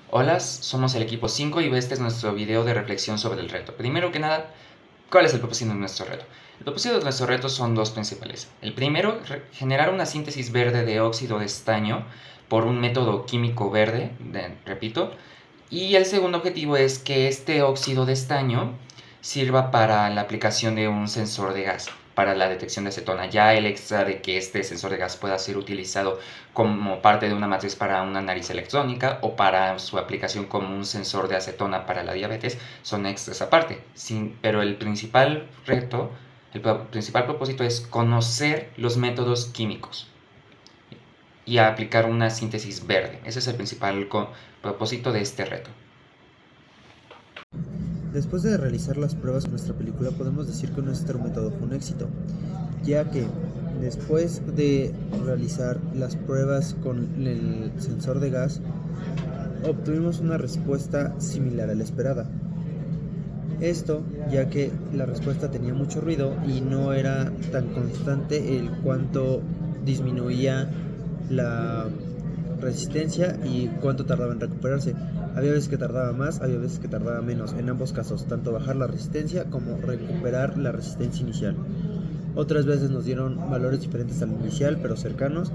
Hola, somos el equipo 5 y este es nuestro video de reflexión sobre el reto. Primero que nada, ¿cuál es el propósito de nuestro reto? El propósito de nuestro reto son dos principales. El primero, generar una síntesis verde de óxido de estaño por un método químico verde, repito. Y el segundo objetivo es que este óxido de estaño sirva para la aplicación de un sensor de gas para la detección de acetona. Ya el extra de que este sensor de gas pueda ser utilizado como parte de una matriz para una nariz electrónica o para su aplicación como un sensor de acetona para la diabetes son extras aparte. Pero el principal reto, el principal propósito es conocer los métodos químicos y aplicar una síntesis verde. Ese es el principal propósito de este reto. Después de realizar las pruebas con nuestra película, podemos decir que nuestro método fue un éxito, ya que después de realizar las pruebas con el sensor de gas, obtuvimos una respuesta similar a la esperada. Esto ya que la respuesta tenía mucho ruido y no era tan constante el cuánto disminuía la resistencia y cuánto tardaba en recuperarse. Había veces que tardaba más, había veces que tardaba menos. En ambos casos, tanto bajar la resistencia como recuperar la resistencia inicial. Otras veces nos dieron valores diferentes al inicial, pero cercanos.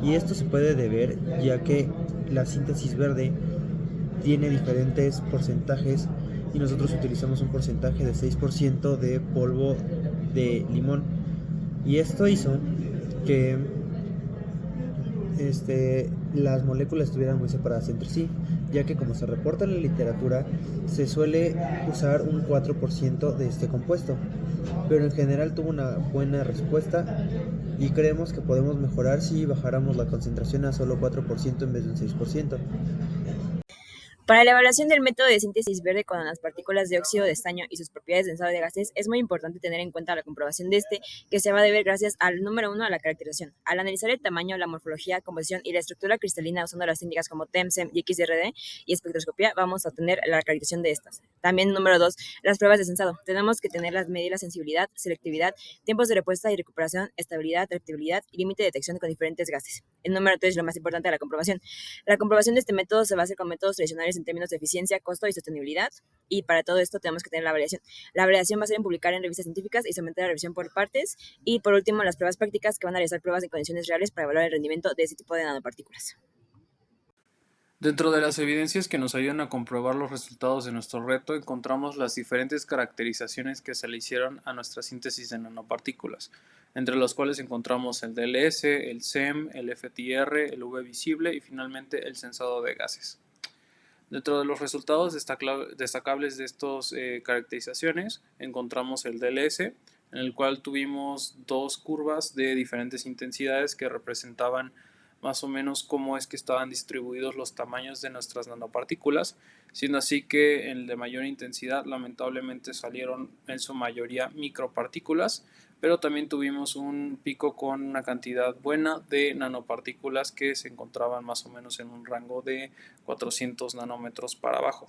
Y esto se puede deber ya que la síntesis verde tiene diferentes porcentajes y nosotros utilizamos un porcentaje de 6% de polvo de limón. Y esto hizo que las moléculas estuvieran muy separadas entre sí, ya que como se reporta en la literatura, se suele usar un 4% de este compuesto, pero en general tuvo una buena respuesta y creemos que podemos mejorar si bajáramos la concentración a solo 4% en vez de un 6%. Para la evaluación del método de síntesis verde con las partículas de óxido de estaño y sus propiedades de estado de gases, es muy importante tener en cuenta la comprobación de que se va a deber gracias al número 1 a la caracterización. Al analizar el tamaño, la morfología, composición y la estructura cristalina usando las técnicas como TEM, SEM y XRD y espectroscopía, vamos a obtener la caracterización de estas. También, número 2, las pruebas de sensado. Tenemos que tener las medidas sensibilidad, selectividad, tiempos de respuesta y recuperación, estabilidad, reactividad y límite de detección con diferentes gases. El número 3, lo más importante, la comprobación. La comprobación de este método se va a hacer con métodos tradicionales en términos de eficiencia, costo y sostenibilidad. Y para todo esto tenemos que tener la validación. La validación va a ser en publicar en revistas científicas y someter a revisión por partes. Y por último, las pruebas prácticas, que van a realizar pruebas en condiciones reales para evaluar el rendimiento de este tipo de nanopartículas. Dentro de las evidencias que nos ayudan a comprobar los resultados de nuestro reto, encontramos las diferentes caracterizaciones que se le hicieron a nuestra síntesis de nanopartículas, entre los cuales encontramos el DLS, el SEM, el FTR, el UV visible y finalmente el sensado de gases. Dentro de los resultados destacables de estas caracterizaciones encontramos el DLS, en el cual tuvimos dos curvas de diferentes intensidades que representaban más o menos cómo es que estaban distribuidos los tamaños de nuestras nanopartículas, siendo así que en el de mayor intensidad lamentablemente salieron en su mayoría micropartículas, pero también tuvimos un pico con una cantidad buena de nanopartículas que se encontraban más o menos en un rango de 400 nanómetros para abajo.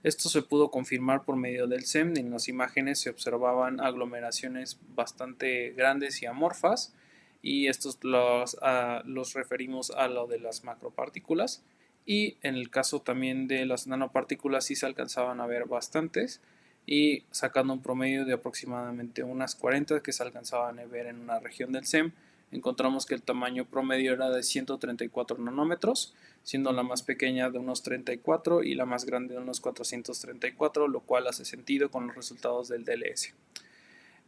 Esto se pudo confirmar por medio del SEM. En las imágenes se observaban aglomeraciones bastante grandes y amorfas, y estos los referimos a lo de las macropartículas. Y en el caso también de las nanopartículas sí se alcanzaban a ver bastantes, y sacando un promedio de aproximadamente unas 40 que se alcanzaban a ver en una región del SEM, encontramos que el tamaño promedio era de 134 nanómetros, siendo la más pequeña de unos 34 y la más grande de unos 434, lo cual hace sentido con los resultados del DLS.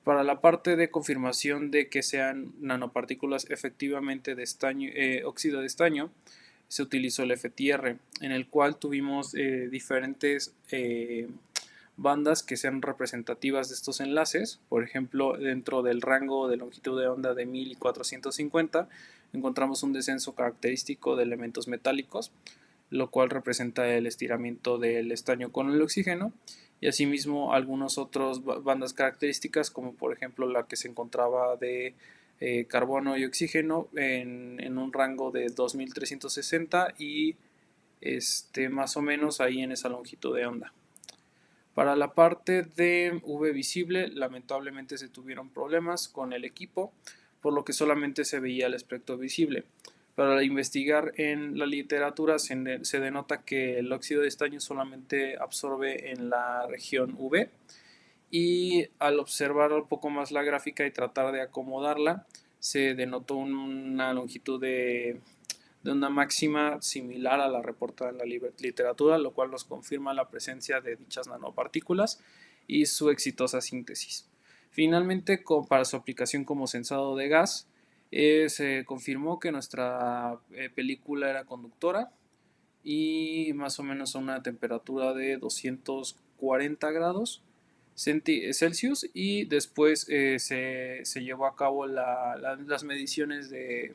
Para la parte de confirmación de que sean nanopartículas efectivamente de óxido de estaño, se utilizó el FTR, en el cual tuvimos diferentes bandas que sean representativas de estos enlaces. Por ejemplo, dentro del rango de longitud de onda de 1000 y 450 encontramos un descenso característico de elementos metálicos, lo cual representa el estiramiento del estaño con el oxígeno, y asimismo algunas otras bandas características, como por ejemplo la que se encontraba de carbono y oxígeno en un rango de 2360 y más o menos ahí en esa longitud de onda. Para la parte de UV visible, lamentablemente se tuvieron problemas con el equipo, por lo que solamente se veía el espectro visible. Para investigar en la literatura se denota que el óxido de estaño solamente absorbe en la región UV, y al observar un poco más la gráfica y tratar de acomodarla, se denotó una longitud de una máxima similar a la reportada en la literatura, lo cual nos confirma la presencia de dichas nanopartículas y su exitosa síntesis. Finalmente, para su aplicación como sensado de gas, se confirmó que nuestra película era conductora y más o menos a una temperatura de 240 grados Celsius, y después se llevó a cabo las mediciones de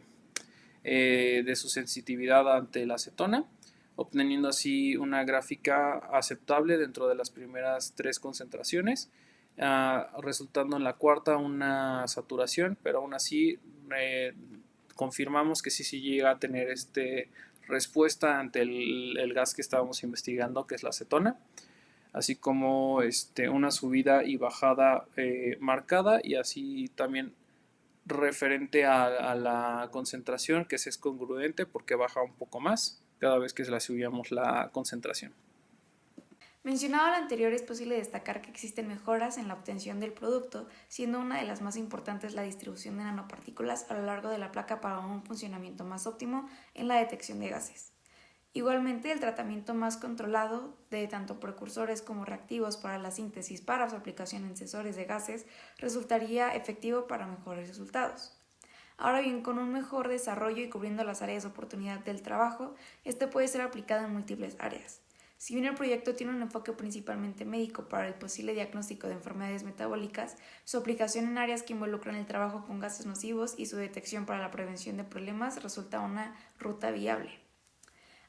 su sensitividad ante la acetona, obteniendo así una gráfica aceptable dentro de las primeras 3 concentraciones, resultando en la cuarta una saturación, pero aún así confirmamos que sí llega a tener respuesta ante el gas que estábamos investigando, que es la acetona, así como una subida y bajada marcada, y así también referente a la concentración, que es congruente porque baja un poco más cada vez que la subíamos la concentración. Mencionado lo anterior, es posible destacar que existen mejoras en la obtención del producto, siendo una de las más importantes la distribución de nanopartículas a lo largo de la placa para un funcionamiento más óptimo en la detección de gases. Igualmente, el tratamiento más controlado de tanto precursores como reactivos para la síntesis para su aplicación en sensores de gases resultaría efectivo para mejores resultados. Ahora bien, con un mejor desarrollo y cubriendo las áreas de oportunidad del trabajo, este puede ser aplicado en múltiples áreas. Si bien el proyecto tiene un enfoque principalmente médico para el posible diagnóstico de enfermedades metabólicas, su aplicación en áreas que involucran el trabajo con gases nocivos y su detección para la prevención de problemas resulta una ruta viable.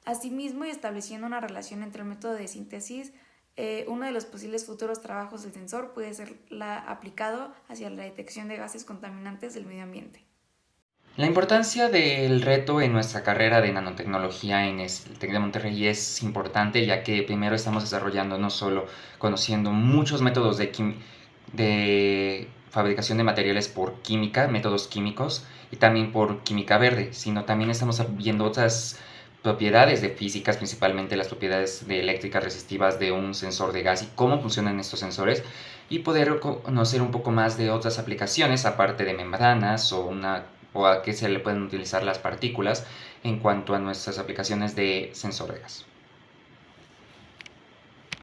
Asimismo, y estableciendo una relación entre el método de síntesis, uno de los posibles futuros trabajos del sensor puede ser aplicado hacia la detección de gases contaminantes del medio ambiente. La importancia del reto en nuestra carrera de nanotecnología en el TEC de Monterrey es importante, ya que primero estamos desarrollando no solo conociendo muchos métodos de fabricación de materiales por química, métodos químicos, y también por química verde, sino también estamos viendo otras propiedades de físicas, principalmente las propiedades de eléctricas resistivas de un sensor de gas y cómo funcionan estos sensores, y poder conocer un poco más de otras aplicaciones aparte de membranas o a qué se le pueden utilizar las partículas en cuanto a nuestras aplicaciones de sensor de gas.